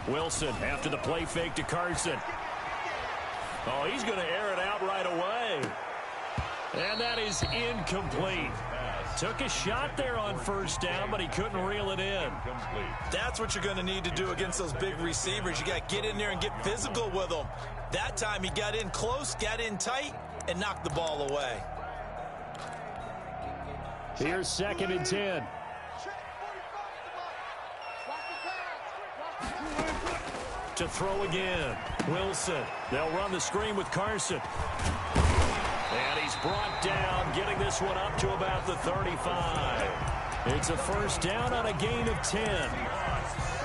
Wilson after the play fake to Carson. Oh, he's going to air it out right away. And that is incomplete. Took a shot there on first down, but he couldn't reel it in. That's what you're going to need to do against those big receivers. You got to get in there and get physical with them. That time he got in close, got in tight, and knocked the ball away. Here's 2nd and 10. To throw again. Wilson. They'll run the screen with Carson. And he's brought down, getting this one up to about the 35. It's a first down on a gain of 10.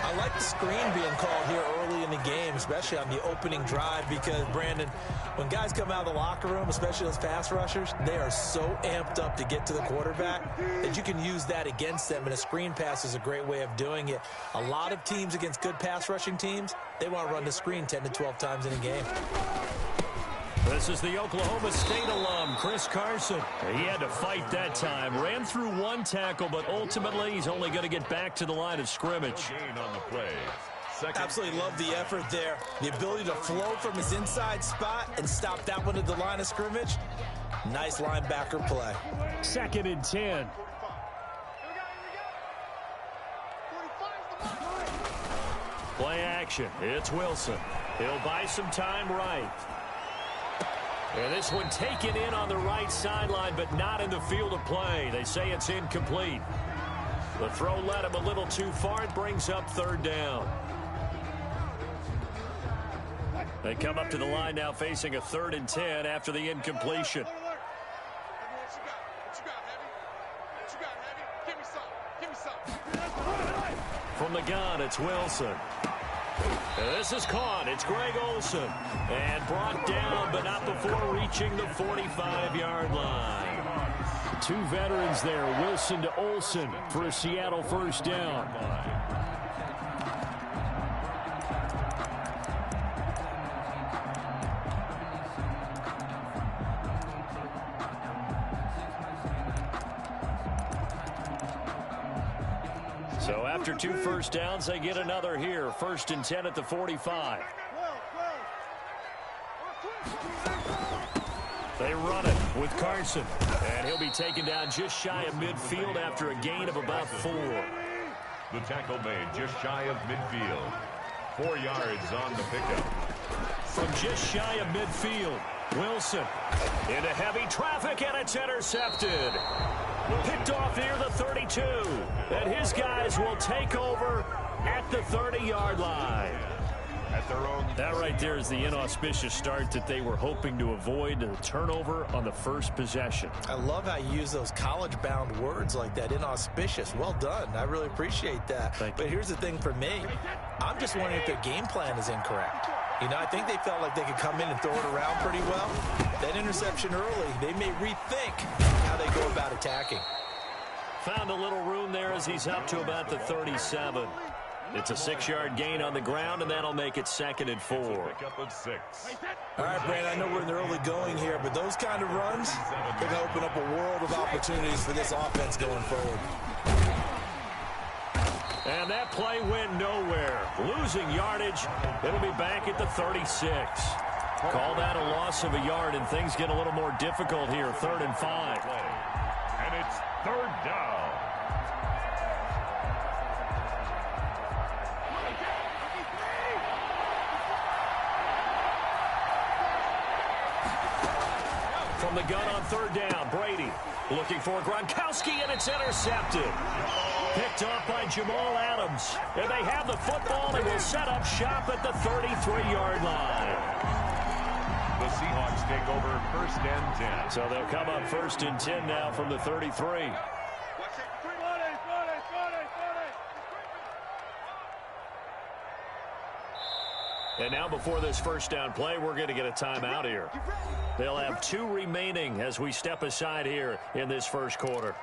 I like the screen being called here early in the game, especially on the opening drive, because, Brandon, when guys come out of the locker room, especially those pass rushers, they are so amped up to get to the quarterback that you can use that against them, and a screen pass is a great way of doing it. A lot of teams against good pass rushing teams, they want to run the screen 10 to 12 times in a game. This is the Oklahoma State alum, Chris Carson. He had to fight that time. Ran through one tackle, but ultimately he's only going to get back to the line of scrimmage. Absolutely love the effort there. The ability to flow from his inside spot and stop that one at the line of scrimmage. Nice linebacker play. 2nd and 10. Play action. It's Wilson. He'll buy some time right. And this one taken in on the right sideline, but not in the field of play. They say it's incomplete. The throw led him a little too far. It brings up 3rd down. They come up to the line now facing a 3rd and 10 after the incompletion. From the gun, it's Wilson. This is caught. It's Greg Olsen. And brought down, but not before reaching the 45-yard line. Two veterans there, Wilson to Olsen for a Seattle first down. So after 2 first downs, they get another here. 1st and 10 at the 45. They run it with Carson. And he'll be taken down just shy of midfield after a gain of about 4. The tackle made just shy of midfield. 4 yards on the pickup. From just shy of midfield, Wilson into heavy traffic, and it's intercepted. Picked off near the 32. And his guys will take over at the 30-yard line. That right there is the inauspicious start that they were hoping to avoid, the turnover on the first possession. I love how you use those college-bound words like that, inauspicious. Well done. I really appreciate that. But here's the thing for me. I'm just wondering if their game plan is incorrect. You know, I think they felt like they could come in and throw it around pretty well. That interception early, they may rethink how they go about attacking. Found a little room there as he's up to about the 37. It's a 6-yard gain on the ground, and that'll make it 2nd and 4. All right, Brandon, I know we're in the early going here, but those kind of runs, they're going to open up a world of opportunities for this offense going forward. And that play went nowhere. Losing yardage. It'll be back at the 36. Call that a loss of a yard, and things get a little more difficult here. 3rd and 5. And it's 3rd down. From the gun on 3rd down, Brady looking for Gronkowski, and it's intercepted. Picked off by Jamal Adams. And they have the football and will set up shop at the 33-yard line. The Seahawks take over 1st and 10. So they'll come up 1st and 10 now from the 33. And now before this first down play, we're going to get a timeout here. They'll have 2 remaining as we step aside here in this first quarter.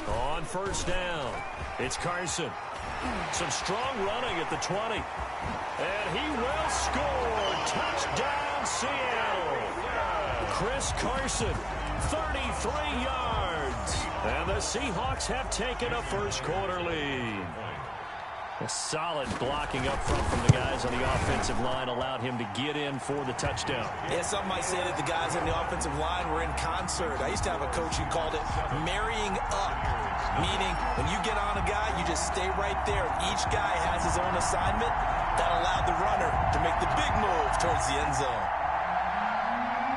On first down, it's Carson. Some strong running at the 20. And he will score. Touchdown, Seattle. Chris Carson, 33 yards. And the Seahawks have taken a first quarter lead. A solid blocking up front from the guys on the offensive line allowed him to get in for the touchdown. Yeah, some might say that the guys on the offensive line were in concert. I used to have a coach who called it marrying up, meaning when you get on a guy, you just stay right there. Each guy has his own assignment that allowed the runner to make the big move towards the end zone.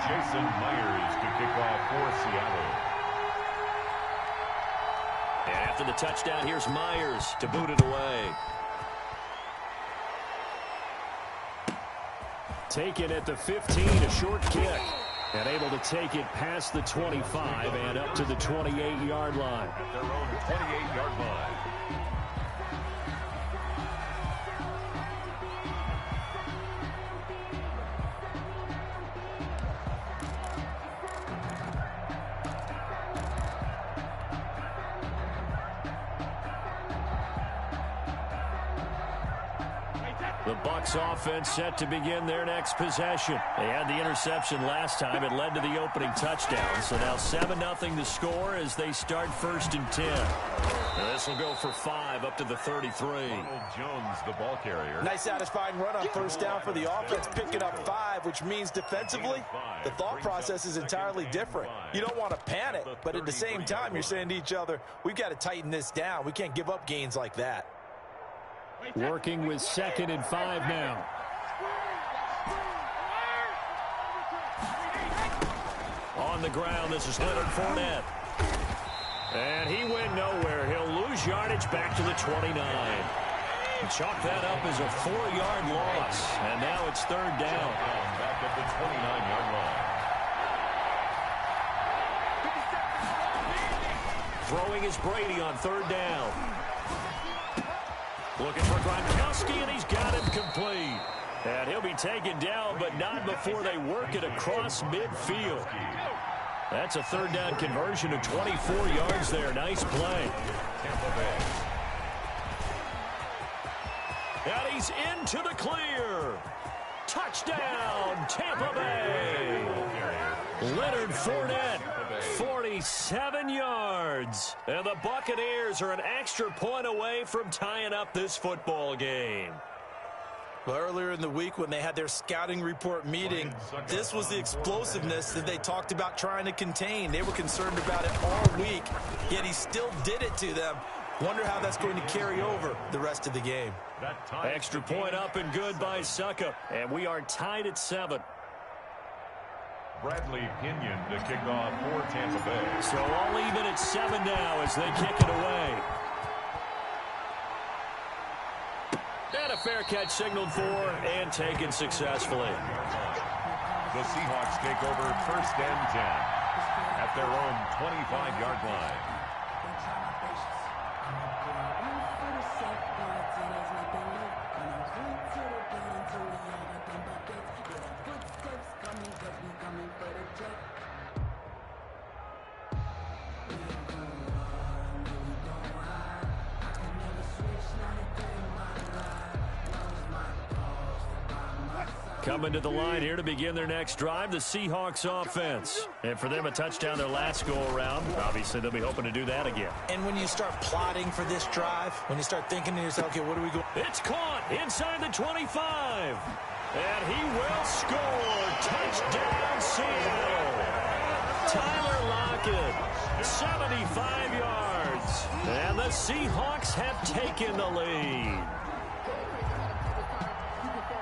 Jason Myers to kick off for Seattle. And after the touchdown, here's Myers to boot it away. Taken at the 15, a short kick. And able to take it past the 25 and up to the 28-yard line. At their own 28-yard line. The Bucs offense set to begin their next possession. They had the interception last time. It led to the opening touchdown. So now 7-0 the score as they start first and 10. This will go for 5 up to the 33. Ronald Jones, the ball carrier. Nice satisfying run on first down for the offense, picking up 5, which means defensively, the thought process is entirely different. You don't want to panic, but at the same time, you're saying to each other, we've got to tighten this down. We can't give up gains like that. Working with 2nd and 5 now. On the ground, this is Leonard Fournette. And he went nowhere. He'll lose yardage back to the 29. Chalk that up as a 4-yard loss. And now it's 3rd down. Back at the 29-yard line. Throwing is Brady on 3rd down. Looking for Gronkowski, and he's got him complete. And he'll be taken down, but not before they work it across midfield. That's a 3rd down conversion of 24 yards there. Nice play. Tampa Bay. And he's into the clear. Touchdown, Tampa Bay. Leonard Fournette, 47 yards. And the Buccaneers are an extra point away from tying up this football game. Well, earlier in the week when they had their scouting report meeting, this was the explosiveness that they talked about trying to contain. They were concerned about it all week, yet he still did it to them. Wonder how that's going to carry over the rest of the game. Extra point up and good by Suckup. And we are tied at 7. Bradley Pinion to kick off for Tampa Bay. So all even at 7 now as they kick it away. And a fair catch signaled for and taken successfully. The Seahawks take over 1st and 10 at their own 25-yard line. Coming to the line here to begin their next drive, the Seahawks offense. And for them, a touchdown their last go-around. Obviously, they'll be hoping to do that again. And when you start plotting for this drive, when you start thinking to yourself, okay, what do we go? It's caught inside the 25. And he will score. Touchdown, Seattle. Tyler Lockett, 75 yards. And the Seahawks have taken the lead.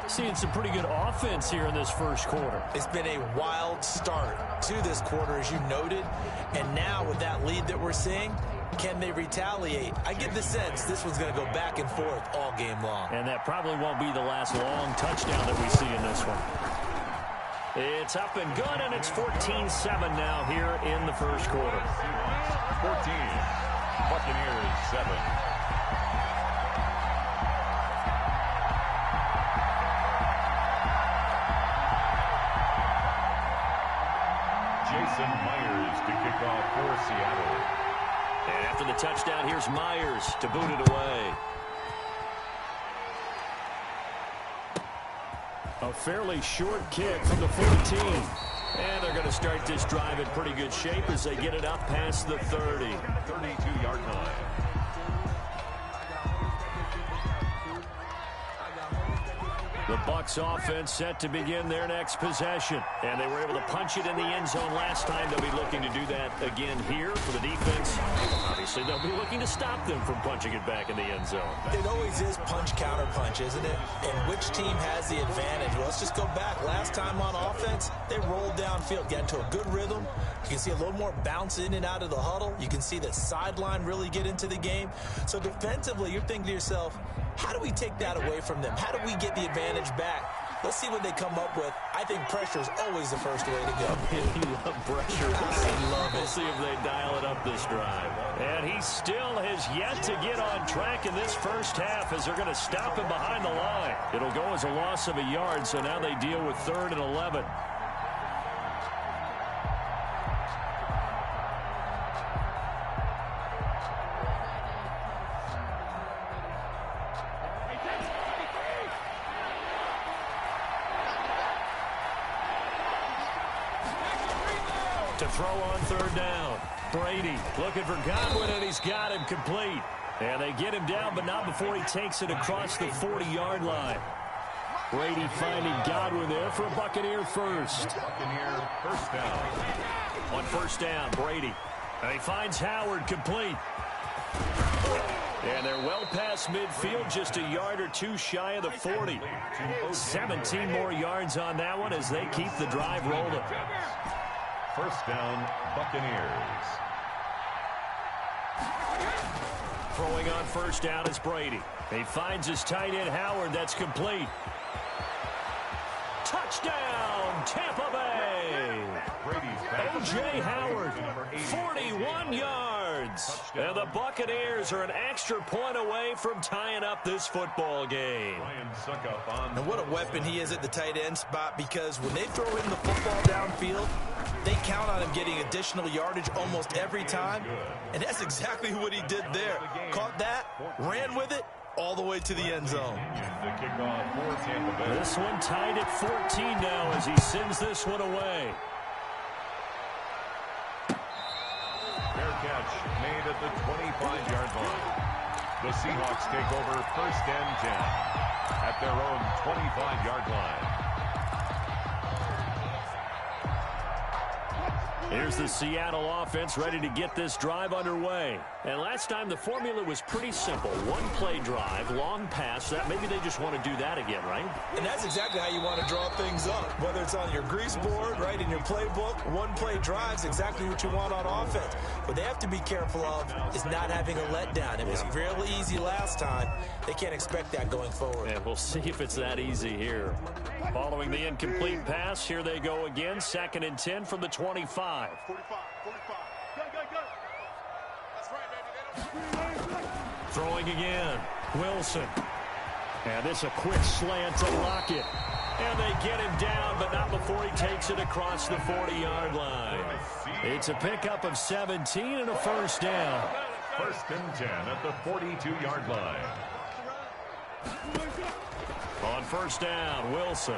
Seeing some pretty good offense here in this first quarter. It's been a wild start to this quarter, as you noted. And now with that lead that we're seeing, can they retaliate? I get the sense this one's going to go back and forth all game long. And that probably won't be the last long touchdown that we see in this one. It's up and good, and it's 14-7 now here in the first quarter. 14. Buccaneers 7. Jason Myers to kick off for Seattle. And after the touchdown, here's Myers to boot it away. A fairly short kick from the 14. And they're going to start this drive in pretty good shape as they get it up past the 30. 32-yard line. The Bucs offense set to begin their next possession. And they were able to punch it in the end zone last time. They'll be looking to do that again here for the defense. Obviously, they'll be looking to stop them from punching it back in the end zone. It always is punch-counter-punch, isn't it? And which team has the advantage? Well, let's just go back. Last time on offense, they rolled downfield, got into a good rhythm. You can see a little more bounce in and out of the huddle. You can see the sideline really get into the game. So defensively, you're thinking to yourself, how do we take that away from them? How do we get the advantage back? Let's see what they come up with. I think pressure is always the first way to go. You love pressure. I love it. We'll see if they dial it up this drive. And he still has yet to get on track in this first half as they're going to stop him behind the line. It'll go as a loss of a yard, so now they deal with 3rd and 11. To throw on 3rd down. Brady looking for Godwin, and he's got him complete. And they get him down, but not before he takes it across the 40-yard line. Brady finding Godwin there for a Buccaneer first. Buccaneer first down. On 1st down, Brady. And he finds Howard complete. And they're well past midfield, just a yard or two shy of the 40. 17 more yards on that one as they keep the drive rolling. First down, Buccaneers. Throwing on 1st down is Brady. He finds his tight end Howard. That's complete. Touchdown, Tampa Bay. O.J. Howard, 41 yards. And the Buccaneers are an extra point away from tying up this football game. And what a weapon he is at the tight end spot, because when they throw him the football downfield, they count on him getting additional yardage almost every time. And that's exactly what he did there. Caught that, ran with it, all the way to the end zone. This one tied at 14 now as he sends this one away. Fair catch made at the 25-yard line. The Seahawks take over 1st and 10 at their own 25-yard line. Here's the Seattle offense ready to get this drive underway. And last time the formula was pretty simple. One-play drive, long pass. That maybe they just want to do that again, right? And that's exactly how you want to draw things up. Whether it's on your grease board, right, in your playbook, one-play drive's exactly what you want on offense. What they have to be careful of is not having a letdown. It was really easy last time. They can't expect that going forward. And we'll see if it's that easy here. Following the incomplete pass, here they go again. 2nd and 10 from the 25. 45. Go. That's right, baby. Throwing again. Wilson. And this a quick slant to Lockett. And they get him down, but not before he takes it across the 40-yard line. It's a pickup of 17 and a 1st down. 1st and 10 at the 42-yard line. On 1st down, Wilson.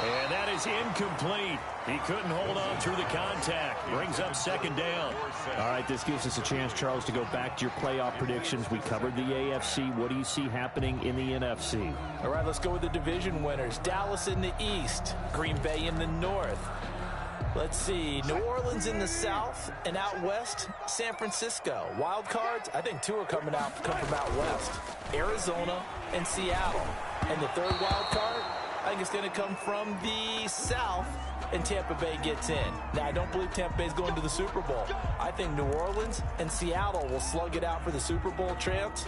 And that is incomplete. He couldn't hold on through the contact. Brings up 2nd down. All right, this gives us a chance, Charles, to go back to your playoff predictions. We covered the AFC. What do you see happening in the NFC? All right, let's go with the division winners. Dallas in the East, Green Bay in the North. Let's see, New Orleans in the South, and out West, San Francisco. Wild cards, I think 2 come from out West. Arizona and Seattle. And the 3rd wild card, I think it's going to come from the South, and Tampa Bay gets in. Now, I don't believe Tampa Bay is going to the Super Bowl. I think New Orleans and Seattle will slug it out for the Super Bowl chance,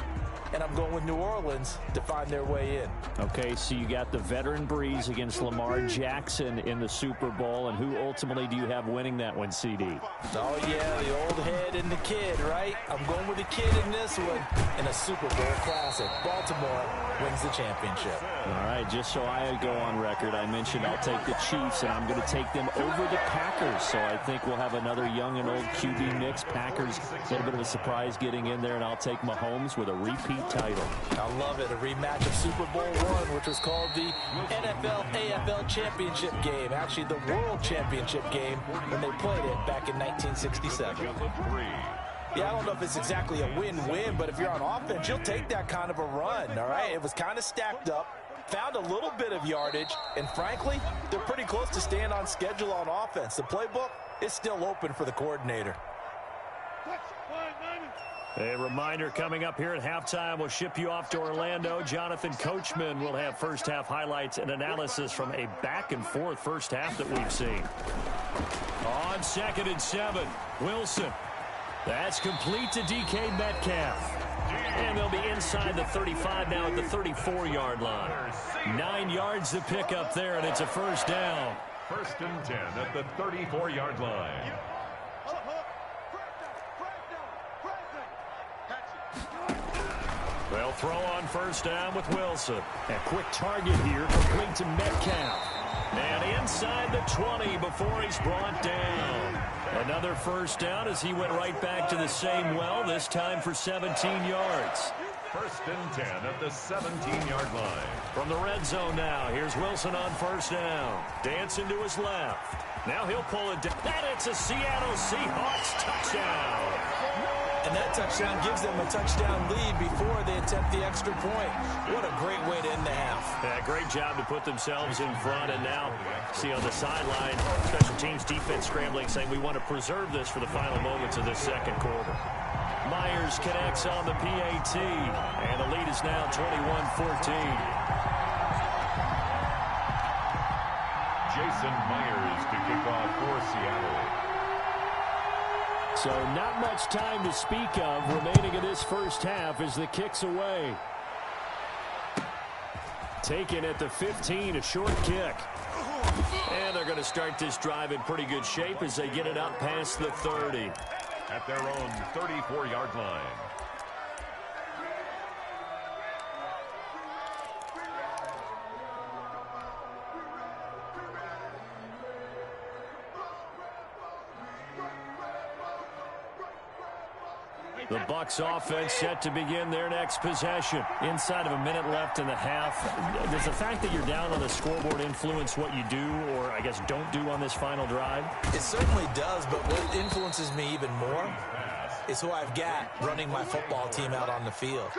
and I'm going with New Orleans to find their way in. Okay, so you got the veteran Breeze against Lamar Jackson in the Super Bowl, and who ultimately do you have winning that one, CD? Oh, yeah, the old head and the kid, right? I'm going with the kid in this one in a Super Bowl classic. Baltimore wins the championship. All right, just so I go on record, I mentioned I'll take the Chiefs, and I'm going to take them over the Packers. So I think we'll have another young and old QB mix. Packers, a little bit of a surprise getting in there, and I'll take Mahomes with a repeat title. I love it. A rematch of Super Bowl I, which was called the NFL-AFL Championship game. Actually, the World Championship game when they played it back in 1967. Yeah, I don't know if it's exactly a win-win, but if you're on offense, you'll take that kind of a run, all right? It was kind of stacked up, found a little bit of yardage, and frankly, they're pretty close to staying on schedule on offense. The playbook is still open for the coordinator. A reminder coming up here at halftime. We'll ship you off to Orlando. Jonathan Coachman will have first-half highlights and analysis from a back-and-forth first half that we've seen. On 2nd and 7, Wilson. That's complete to DK Metcalf. And they'll be inside the 35 now at the 34-yard line. 9 yards to pick up there, and it's a first down. 1st and 10 at the 34-yard line. They'll throw on first down with Wilson. A quick target here, complete to Metcalf. And inside the 20 before he's brought down. Another first down as he went right back to the same well, this time for 17 yards. 1st and 10 at the 17-yard line. From the red zone now, here's Wilson on first down. Dancing to his left. Now he'll pull it down. And it's a Seattle Seahawks touchdown. And that touchdown gives them a touchdown lead before they attempt the extra point. What a great way to end the half. Yeah, great job to put themselves in front. And now, see on the sideline, special teams defense scrambling, saying we want to preserve this for the final moments of this second quarter. Myers connects on the PAT. And the lead is now 21-14. Jason Myers to kick off for Seattle. So not much time to speak of remaining in this first half as the kick's away. Taken at the 15, a short kick. And they're going to start this drive in pretty good shape as they get it up past the 30. At their own 34-yard line. The Bucs offense set to begin their next possession. Inside of a minute left in the half. Does the fact that you're down on the scoreboard influence what you do, or I guess don't do on this final drive? It certainly does, but what influences me even more is who I've got running my football team out on the field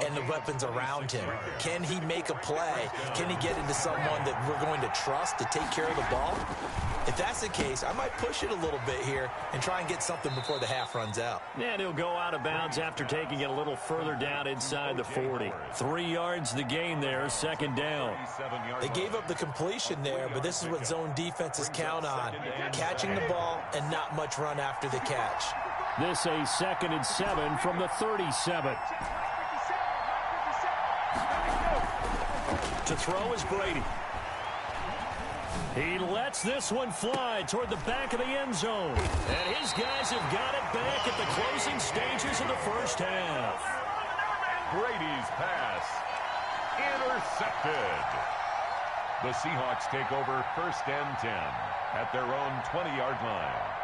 and the weapons around him. Can he make a play? Can he get into someone that we're going to trust to take care of the ball? If that's the case, I might push it a little bit here and try and get something before the half runs out. And he'll go out of bounds after taking it a little further down inside the 40. 3 yards the gain there, 2nd down. They gave up the completion there, but this is what zone defenses count on. Catching the ball and not much run after the catch. This a 2nd and 7 from the 37. To throw is Brady. He lets this one fly toward the back of the end zone. And his guys have got it back at the closing stages of the first half. Brady's pass intercepted. The Seahawks take over 1st and 10 at their own 20-yard line.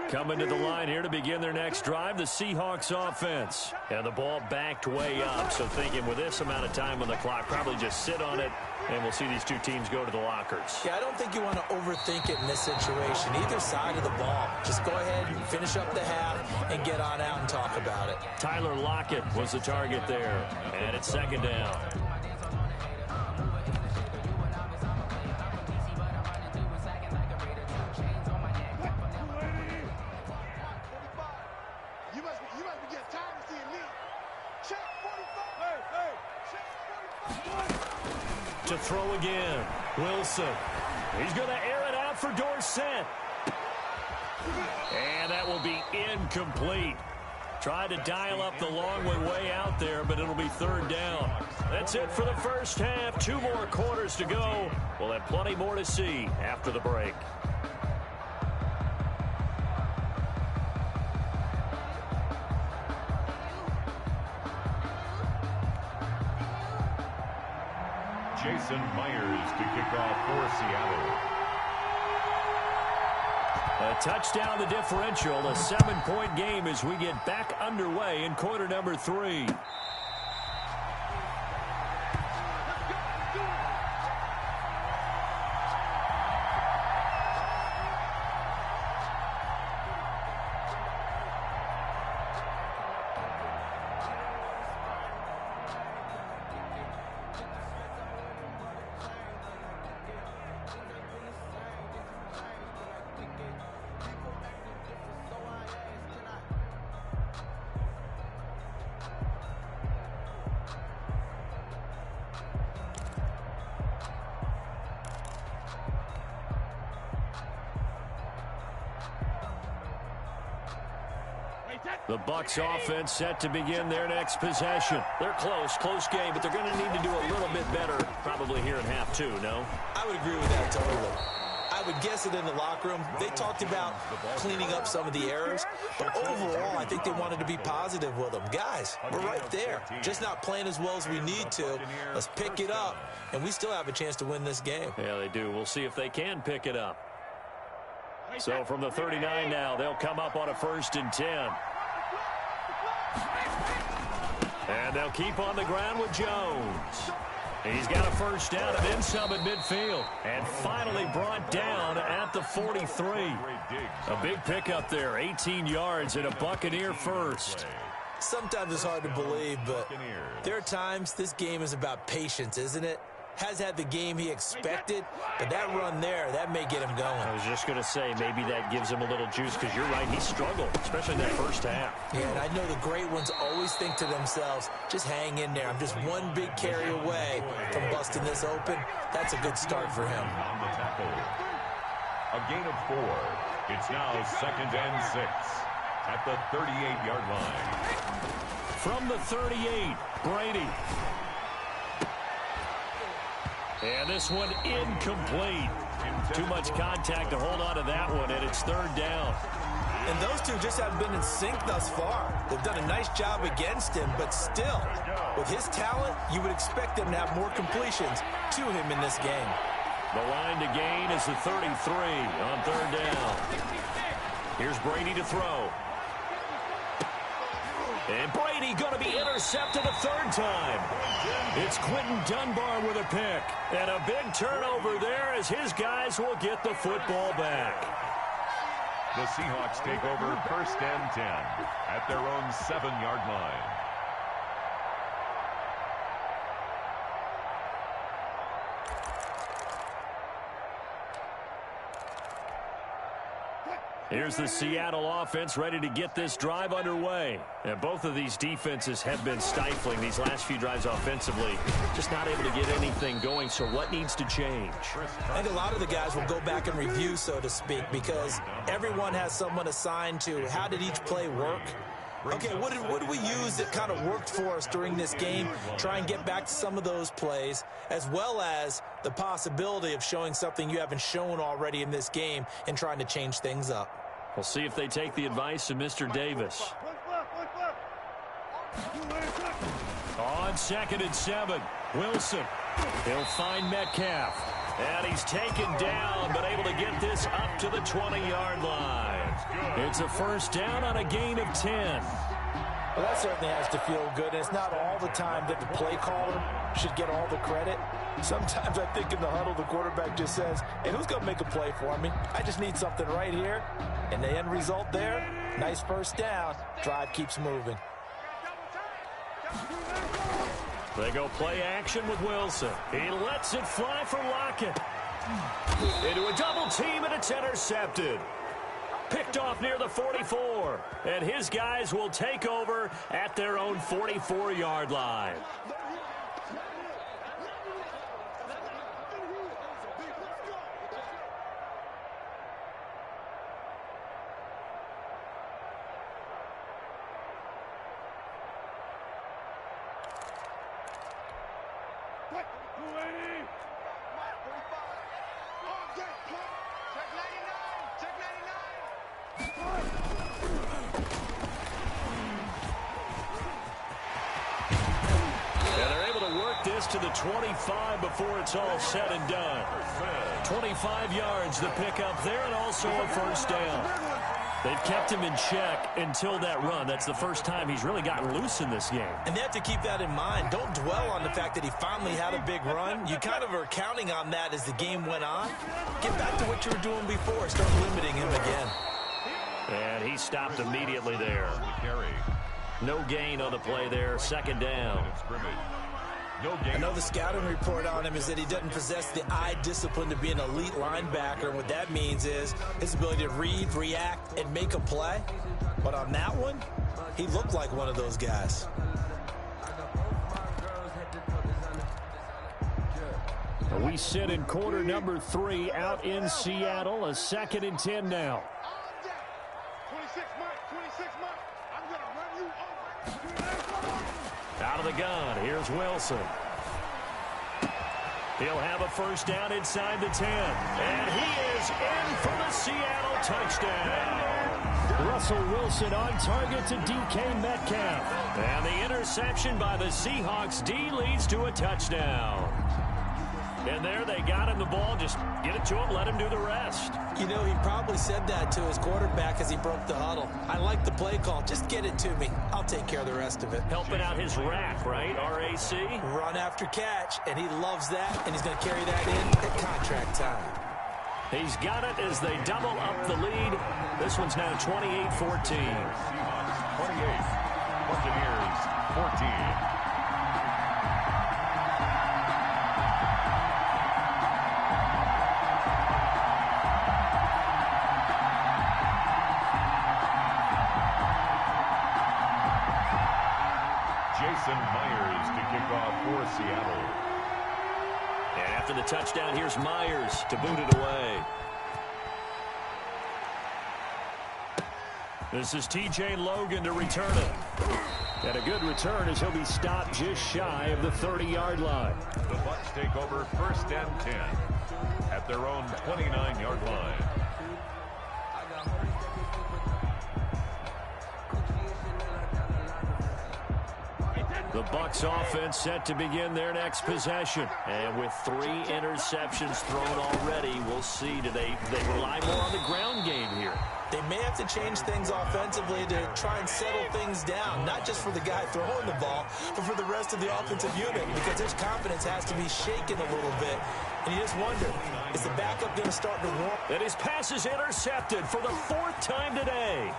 Coming to the line here to begin their next drive, the Seahawks offense. And the ball backed way up, so thinking with this amount of time on the clock, probably just sit on it, and we'll see these two teams go to the lockers. Yeah, I don't think you want to overthink it in this situation. Either side of the ball. Just go ahead and finish up the half and get on out and talk about it. Tyler Lockett was the target there, and it's 2nd down. You must be getting tired of seeing me. Check 45. To throw again, Wilson. He's going to air it out for Dorsett. And that will be incomplete. Tried to dial up the long way out there, but it'll be third down. That's it for the first half. 2 more quarters to go. We'll have plenty more to see after the break. Jason Myers to kick off for Seattle. A touchdown the differential, a 7-point game as we get back underway in quarter number 3. The Bucs offense set to begin their next possession. They're close game, but they're going to need to do a little bit better probably here in half 2, no? I would agree with that totally. I would guess it in the locker room. They talked about cleaning up some of the errors, but overall, I think they wanted to be positive with them. Guys, we're right there. Just not playing as well as we need to. Let's pick it up, and we still have a chance to win this game. Yeah, they do. We'll see if they can pick it up. So from the 39 now, they'll come up on a 1st and 10. And they'll keep on the ground with Jones. He's got a first down and then some at midfield. And finally brought down at the 43. A big pickup there, 18 yards and a Buccaneer first. Sometimes it's hard to believe, but there are times this game is about patience, isn't it? Has had the game he expected, but that run there, that may get him going. I was just going to say, maybe that gives him a little juice, because you're right, he struggled, especially in that first half. Yeah, and I know the great ones always think to themselves, just hang in there. I'm just one big carry away from busting this open. That's a good start for him. On the tackle. A gain of 4. It's now 2nd and 6 at the 38-yard line. From the 38, Brady. And this one incomplete. Too much contact to hold on to that one, and it's 3rd down. And those two just haven't been in sync thus far. They've done a nice job against him, but still, with his talent, you would expect them to have more completions to him in this game. The line to gain is the 33 on 3rd down. Here's Brady to throw. And Brady going to be intercepted a 3rd time. It's Quentin Dunbar with a pick. And a big turnover there as his guys will get the football back. The Seahawks take over 1st and 10 at their own 7-yard line. Here's the Seattle offense ready to get this drive underway. And both of these defenses have been stifling these last few drives offensively. Just not able to get anything going, so what needs to change? I think a lot of the guys will go back and review, so to speak, because everyone has someone assigned to how did each play work. Okay, what did we use that kind of worked for us during this game? Try and get back to some of those plays, as well as the possibility of showing something you haven't shown already in this game and trying to change things up. We'll see if they take the advice of Mr. Davis. On 2nd and 7, Wilson. He'll find Metcalf. And he's taken down, but able to get this up to the 20-yard line. It's a 1st down on a gain of 10. Well, that certainly has to feel good. It's not all the time that the play caller should get all the credit. Sometimes I think in the huddle, the quarterback just says, hey, who's going to make a play for me? I just need something right here. And the end result there, nice 1st down. Drive keeps moving. They go play action with Wilson. He lets it fly for Lockett. Into a double team, and it's intercepted. Picked off near the 44. And his guys will take over at their own 44-yard line. This to the 25 before it's all said and done. 25 yards the pickup there, and also a first down. They've kept him in check until that run. That's the first time he's really gotten loose in this game. And they have to keep that in mind. Don't dwell on the fact that he finally had a big run. You kind of are counting on that as the game went on. Get back to what you were doing before. Start limiting him again. And he stopped immediately there. No gain on the play there. Second down. I know the scouting report on him is that he doesn't possess the eye discipline to be an elite linebacker. And what that means is his ability to read, react, and make a play. But on that one, he looked like one of those guys. We sit in quarter number 3 out in Seattle. A 2nd and 10 now. 26 months. I'm going to run you over. Out of the gun, here's Wilson. He'll have a first down inside the 10. And he is in for the Seattle touchdown. Russell Wilson on target to DK Metcalf. And the interception by the Seahawks D leads to a touchdown. And there they got him the ball. Just get it to him, let him do the rest. You know, he probably said that to his quarterback as he broke the huddle. I like the play call. Just get it to me. I'll take care of the rest of it. Helping out his RAC, right? R-A-C? Run after catch, and he loves that, and he's going to carry that in at contract time. He's got it as they double up the lead. This one's now 28-14. Seahawks 28, Buccaneers 14. Myers to kick off for Seattle. And after the touchdown, here's Myers to boot it away. This is T.J. Logan to return it. And a good return as he'll be stopped just shy of the 30-yard line. The Bucs take over 1st and 10 at their own 29-yard line. The Bucs offense set to begin their next possession. And with 3 interceptions thrown already, we'll see. Do they rely more on the ground game here? They may have to change things offensively to try and settle things down, not just for the guy throwing the ball, but for the rest of the offensive unit, because his confidence has to be shaken a little bit. And you just wonder, is the backup going to start to warm? And his pass is intercepted for the 4th time today.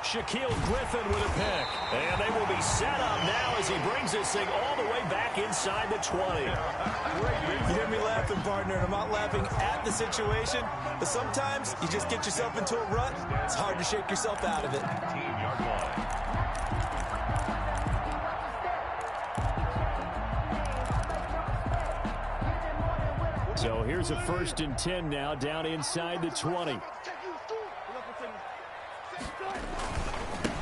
Shaquille Griffin with a pick. And they will be set up now as he brings this thing all the way back inside the 20. You hear me laughing, partner, and I'm not laughing at the situation, but sometimes you just get yourself into a rut. It's hard to shake yourself out of it. 15-yard line. So here's a 1st and 10 now down inside the 20.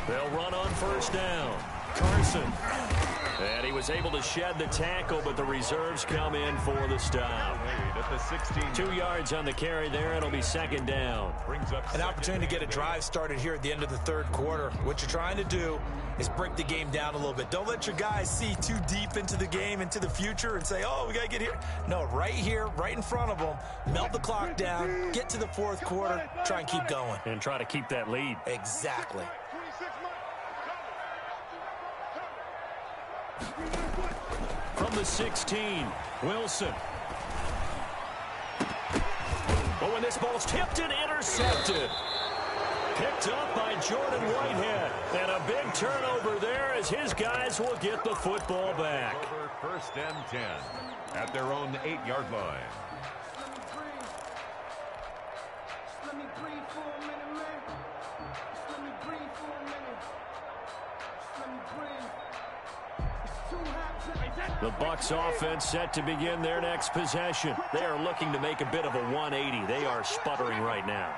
They'll run on 1st down. Carson. And he was able to shed the tackle, but the reserves come in for the stop. At the 16. 2 yards on the carry there. It'll be 2nd down. Brings up an opportunity to get a drive started here at the end of the 3rd quarter. What you're trying to do is break the game down a little bit. Don't let your guys see too deep into the game, into the future, and say, oh, we got to get here. No, right here, right in front of them, melt the clock down, get to the 4th quarter, try and keep going. And try to keep that lead. Exactly. From the 16, Wilson. Oh, and this ball's tipped and intercepted. Picked up by Jordan Whitehead. And a big turnover there as his guys will get the football back. over 1st and 10 at their own 8-yard line. The Bucs offense set to begin their next possession. They are looking to make a bit of a 180. They are sputtering right now.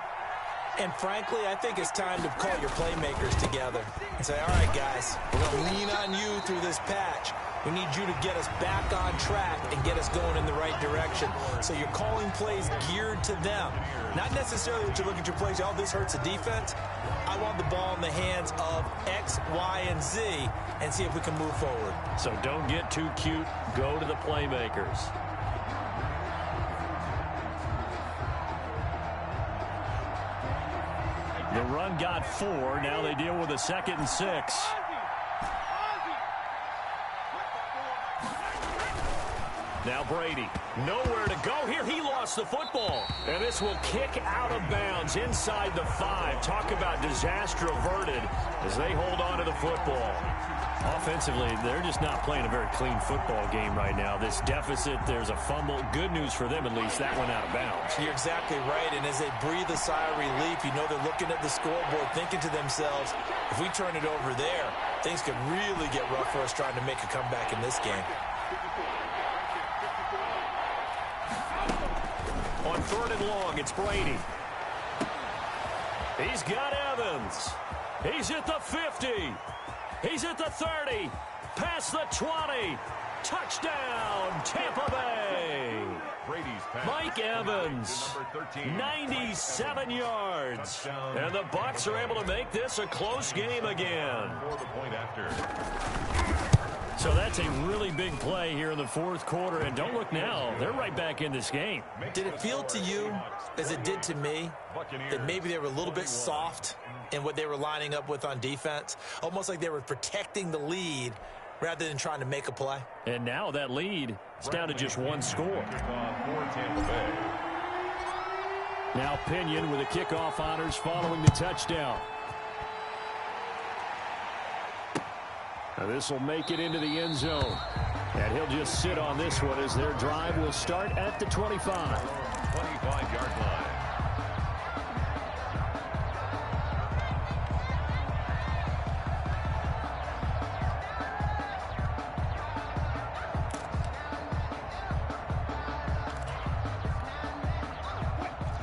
And frankly, I think it's time to call your playmakers together and say, all right, guys, we're going to lean on you through this patch. We need you to get us back on track and get us going in the right direction. So you're calling plays geared to them. Not necessarily that you look at your plays, oh, this hurts the defense. I want the ball in the hands of X, Y, and Z and see if we can move forward. So don't get too cute. Go to the playmakers. The run got 4. Now they deal with a 2nd and 6. Now Brady, nowhere to go here. He lost the football. And this will kick out of bounds inside the 5. Talk about disaster averted as they hold on to the football. Offensively, they're just not playing a very clean football game right now. This deficit, there's a fumble. Good news for them, at least. That went out of bounds. You're exactly right. And as they breathe a sigh of relief, you know they're looking at the scoreboard, thinking to themselves, if we turn it over there, things could really get rough for us trying to make a comeback in this game. On 3rd and long, it's Brady. He's got Evans. He's at the 50. He's at the 30. Past the 20. Touchdown, Tampa Bay. Mike Evans, 97 yards. And the Bucs are able to make this a close game again. So that's a really big play here in the 4th quarter. And don't look now, they're right back in this game. Did it feel to you, as it did to me, that maybe they were a little bit soft in what they were lining up with on defense? Almost like they were protecting the lead rather than trying to make a play. And now that lead is down to just 1 score. Now Pinion with the kickoff honors following the touchdown. Now this will make it into the end zone. And he'll just sit on this one as their drive will start at the 25. 25-yard line.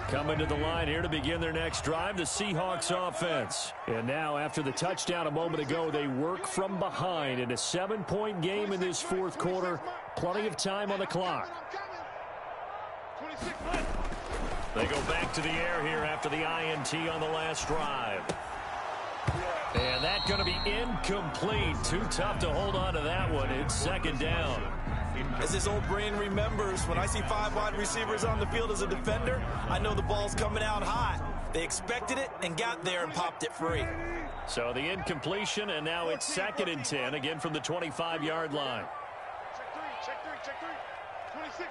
Coming to the line here to begin their next drive, the Seahawks offense. And now after the touchdown a moment ago, they work from behind in a 7-point game in this 4th quarter. Plenty of time on the clock. They go back to the air here after the INT on the last drive. And that's going to be incomplete. Too tough to hold on to that one. It's 2nd down. As his old brain remembers, when I see 5 wide receivers on the field as a defender, I know the ball's coming out hot. They expected it and got there and popped it free. So the incompletion, and now it's 2nd and 10, again from the 25-yard line. Check 3. 26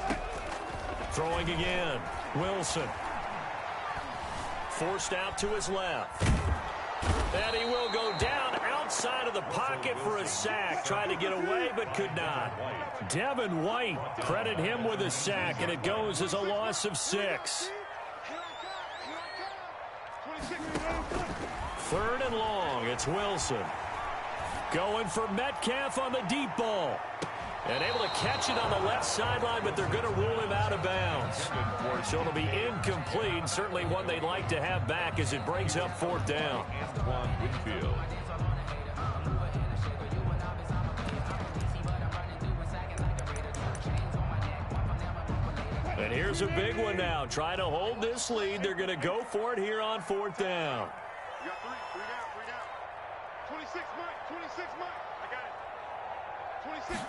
Mike. Throwing again. Wilson. Forced out to his left. And he will go down outside of the pocket for a sack. Tried to get away, but could not. Devin White, credit him with a sack, and it goes as a loss of 6. 3rd and long, it's Wilson. Going for Metcalf on the deep ball. And able to catch it on the left sideline, but they're going to rule him out of bounds. So it'll be incomplete. Certainly one they'd like to have back as it brings up 4th down. And here's a big one now. Trying to hold this lead. They're going to go for it here on 4th down. You got 3 down. 26 Mike. I got it. 26.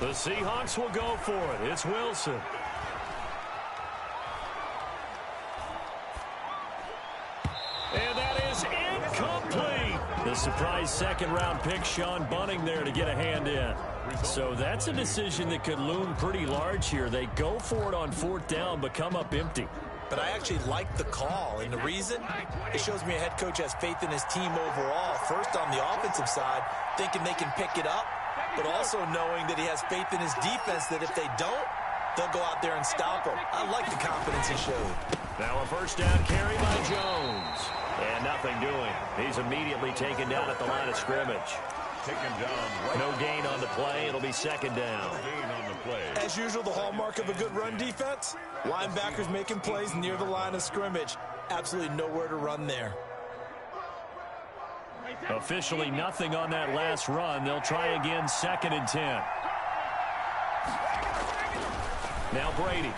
The Seahawks will go for it. It's Wilson. And that is incomplete. The surprise 2nd-round pick, Sean Bunting, there to get a hand in. So that's a decision that could loom pretty large here. They go for it on 4th down, but come up empty. But I actually like the call, and the reason? It shows me a head coach has faith in his team overall. First, on the offensive side, thinking they can pick it up, but also knowing that he has faith in his defense that if they don't, they'll go out there and stop them. I like the confidence he showed. Now a 1st down carry by Jones. And nothing doing. He's immediately taken down at the line of scrimmage. Taken down. No gain on the play. It'll be 2nd down. Gain on the play. As usual, the hallmark of a good run defense, linebackers making plays near the line of scrimmage. Absolutely nowhere to run there. Officially nothing on that last run. They'll try again, 2nd and 10. Now Brady.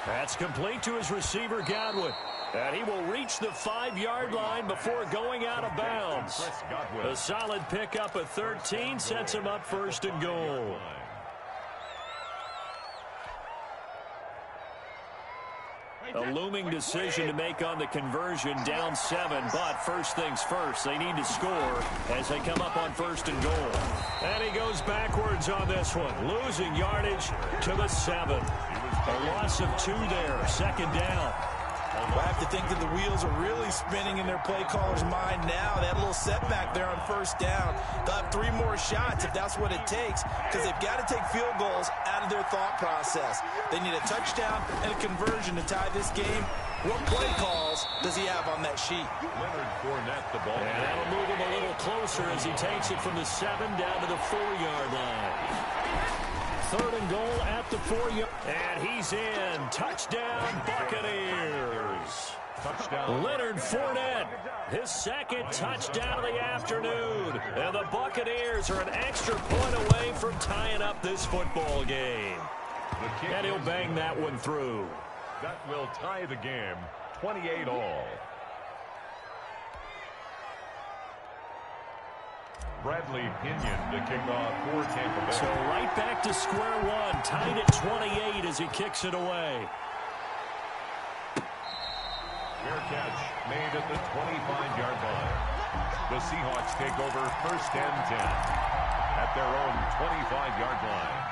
That's complete to his receiver, Godwin. And he will reach the 5-yard line before going out of bounds. A solid pickup of 13 sets him up 1st and goal. A looming decision to make on the conversion, down 7, but first things first, they need to score as they come up on 1st and goal. And he goes backwards on this one, losing yardage to the 7. A loss of 2 there, 2nd down. I have to think that the wheels are really spinning in their play caller's mind now. They had a little setback there on 1st down. They'll have 3 more shots if that's what it takes, because they've got to take field goals out of their thought process. They need a touchdown and a conversion to tie this game. What play calls does he have on that sheet? Leonard Fournette, the ball. And that'll move him a little closer as he takes it from the 7 down to the 4-yard line. 3rd and goal at the 4-yard. And he's in. Touchdown, Buccaneers. Touchdown. Leonard Fournette, his 2nd touchdown of the afternoon. And the Buccaneers are an extra point away from tying up this football game. And he'll bang that one through. That will tie the game, 28-all. Bradley Pinion to kick off for Tampa Bay. So right back to square one, tied at 28 as he kicks it away. Fair catch made at the 25-yard line. The Seahawks take over 1st and 10 at their own 25-yard line.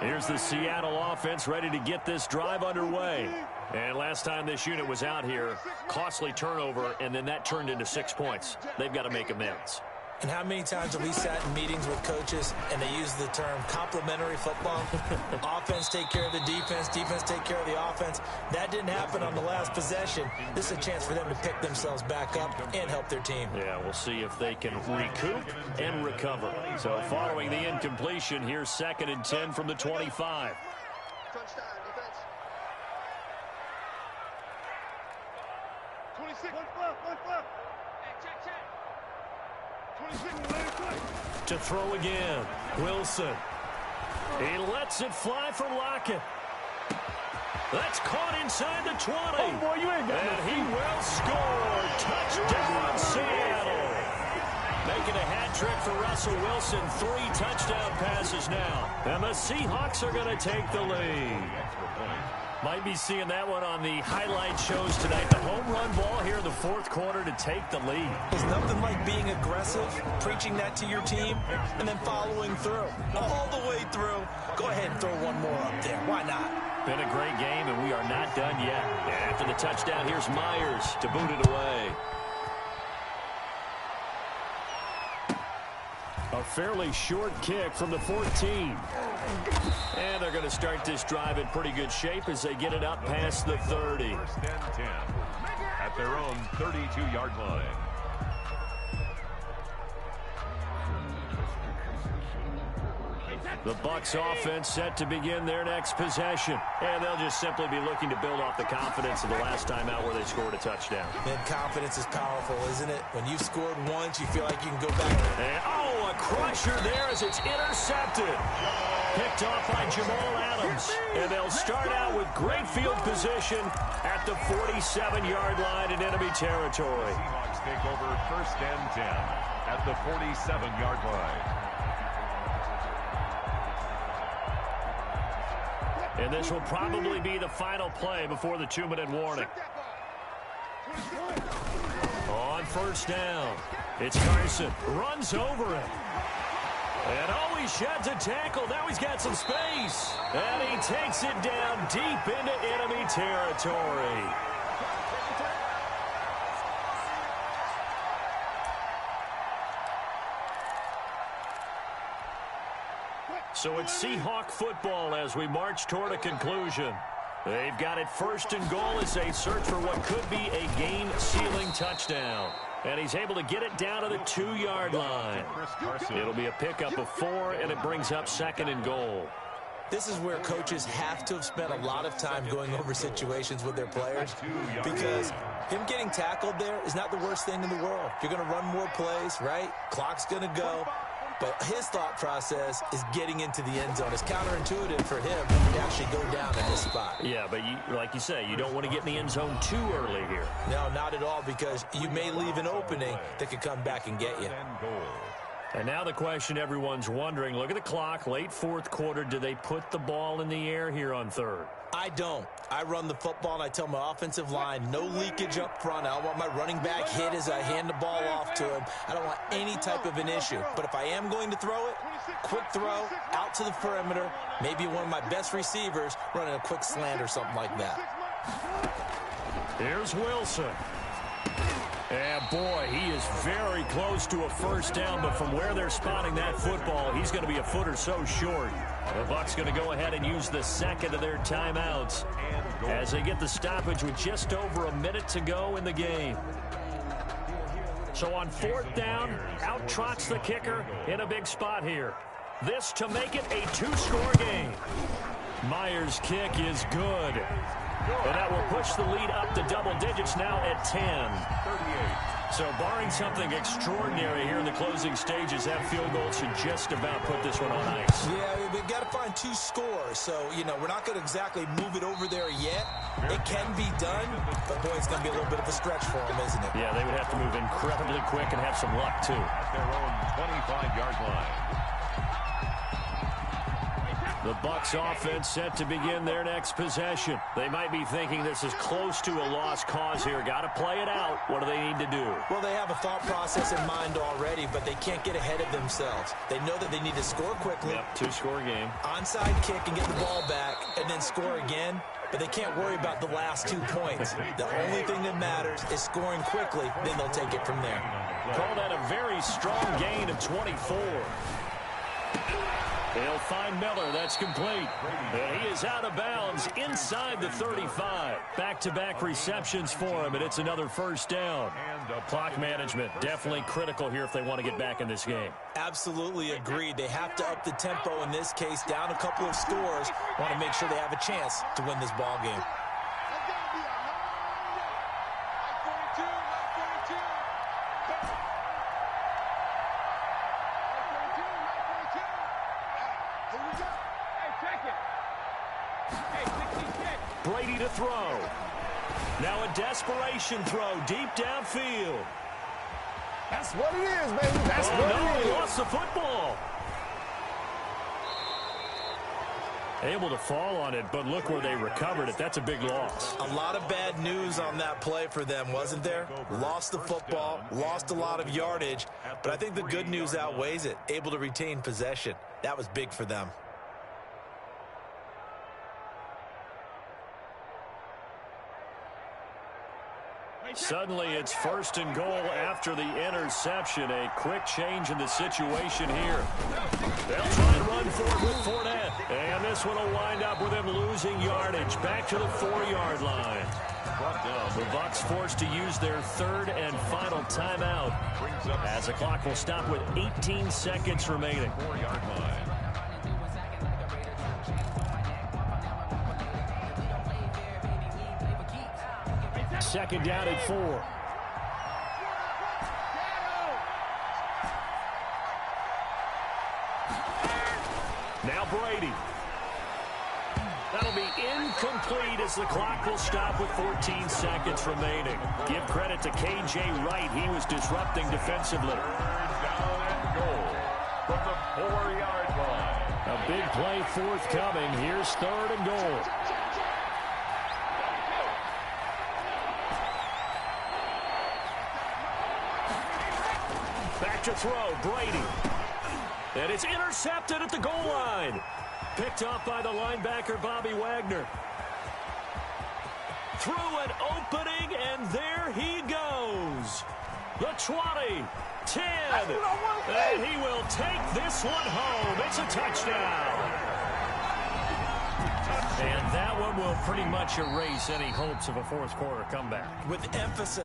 Here's the Seattle offense ready to get this drive underway. And last time this unit was out here, costly turnover, and then that turned into 6 points. They've got to make amends. And how many times have we sat in meetings with coaches and they use the term complementary football? Offense take care of the defense, defense take care of the offense. That didn't happen on the last possession. This is a chance for them to pick themselves back up and help their team. Yeah, we'll see if they can recoup and recover. So following the incompletion, here's 2nd and 10 from the 25. Touchdown, defense. 26. One flip. Check. 26. To throw again, Wilson. He lets it fly for Lockett. That's caught inside the 20. Oh, boy, you ain't got and he will score. Touchdown, Seattle. Making a hat trick for Russell Wilson. 3 touchdown passes now. And the Seahawks are going to take the lead. Might be seeing that one on the highlight shows tonight. The home run ball here in the 4th quarter to take the lead. There's nothing like being aggressive, preaching that to your team, and then following through. All the way through. Go ahead and throw one more up there. Why not? Been a great game, and we are not done yet. After the touchdown, here's Myers to boot it away. A fairly short kick from the 14. And they're going to start this drive in pretty good shape as they get it up past the 30. 1st and 10 at their own 32-yard line. The Bucs offense set to begin their next possession. And they'll just simply be looking to build off the confidence of the last time out where they scored a touchdown. And confidence is powerful, isn't it? When you've scored once, you feel like you can go back. And, a crusher there as it's intercepted. Picked off by Jamal Adams. And they'll start out with great field position at the 47-yard line in enemy territory. Seahawks take over 1st and 10 at the 47-yard line. And this will probably be the final play before the 2-minute warning. On 1st down, it's Carson. Runs over him. And he sheds a tackle. Now he's got some space. And he takes it down deep into enemy territory. So it's Seahawk football as we march toward a conclusion. They've got it 1st and goal as they search for what could be a game-sealing touchdown. And he's able to get it down to the 2-yard line. It'll be a pickup of 4, and it brings up 2nd and goal. This is where coaches have to have spent a lot of time going over situations with their players, because him getting tackled there is not the worst thing in the world. You're going to run more plays, right? Clock's going to go. But his thought process is getting into the end zone. It's counterintuitive for him to actually go down in this spot. Yeah, but like you say, you don't want to get in the end zone too early here. No, not at all, because you may leave an opening that could come back and get you. And now the question everyone's wondering, look at the clock, late fourth quarter, do they put the ball in the air here on third? I don't. I run the football, and I tell my offensive line, no leakage up front. I don't want my running back hit as I hand the ball off to him. I don't want any type of an issue. But if I am going to throw it, quick throw, out to the perimeter, maybe one of my best receivers running a quick slant or something like that. Here's Wilson. And, boy, he is very close to a first down, but from where they're spotting that football, he's going to be a foot or so short. The Bucs going to go ahead and use the second of their timeouts as they get the stoppage with just over a minute to go in the game. So on fourth down, out trots the kicker in a big spot here. This to make it a two-score game. Myers' kick is good. And that will push the lead up to double digits now at 10. So barring something extraordinary here in the closing stages, that field goal should just about put this one on ice. Yeah, we've got to find two scores. So, we're not going to exactly move it over there yet. It can be done, but, boy, it's going to be a little bit of a stretch for them, isn't it? Yeah, they would have to move incredibly quick and have some luck, too. At their own 25-yard line. The Bucs offense set to begin their next possession. They might be thinking this is close to a lost cause here. Got to play it out. What do they need to do? Well, they have a thought process in mind already, but they can't get ahead of themselves. They know that they need to score quickly. Yep, two-score game. Onside kick and get the ball back and then score again. But they can't worry about the last 2 points. The only thing that matters is scoring quickly. Then they'll take it from there. Call that a very strong gain of 24. They'll find Miller. That's complete. And he is out of bounds inside the 35. Back-to-back receptions for him, and it's another first down. Clock management definitely critical here if they want to get back in this game. Absolutely agreed. They have to up the tempo in this case, down a couple of scores. Want to make sure they have a chance to win this ball game. Brady to throw. Now a desperation throw deep downfield. That's what it is, baby. That's what it is. He lost the football. Able to fall on it, but look where they recovered it. That's a big loss. A lot of bad news on that play for them, wasn't there? Lost the football, lost a lot of yardage, but I think the good news outweighs it. Able to retain possession. That was big for them. Suddenly it's first and goal after the interception. A quick change in the situation here. They'll try and run for it with Fournette. And this one will wind up with him losing yardage. Back to the 4-yard line. The Bucs forced to use their third and final timeout as the clock will stop with 18 seconds remaining. 4-yard line. Second down at 4. Now Brady. That'll be incomplete as the clock will stop with 14 seconds remaining. Give credit to K.J. Wright. He was disrupting defensively. Down and goal from the 4-yard line. A big play forthcoming. Here's third and goal. Back to throw, Brady. And it's intercepted at the goal line. Picked off by the linebacker, Bobby Wagner. Through an opening, and there he goes. The 20, 10, and he will take this one home. It's a touchdown. And that one will pretty much erase any hopes of a fourth quarter comeback. With emphasis.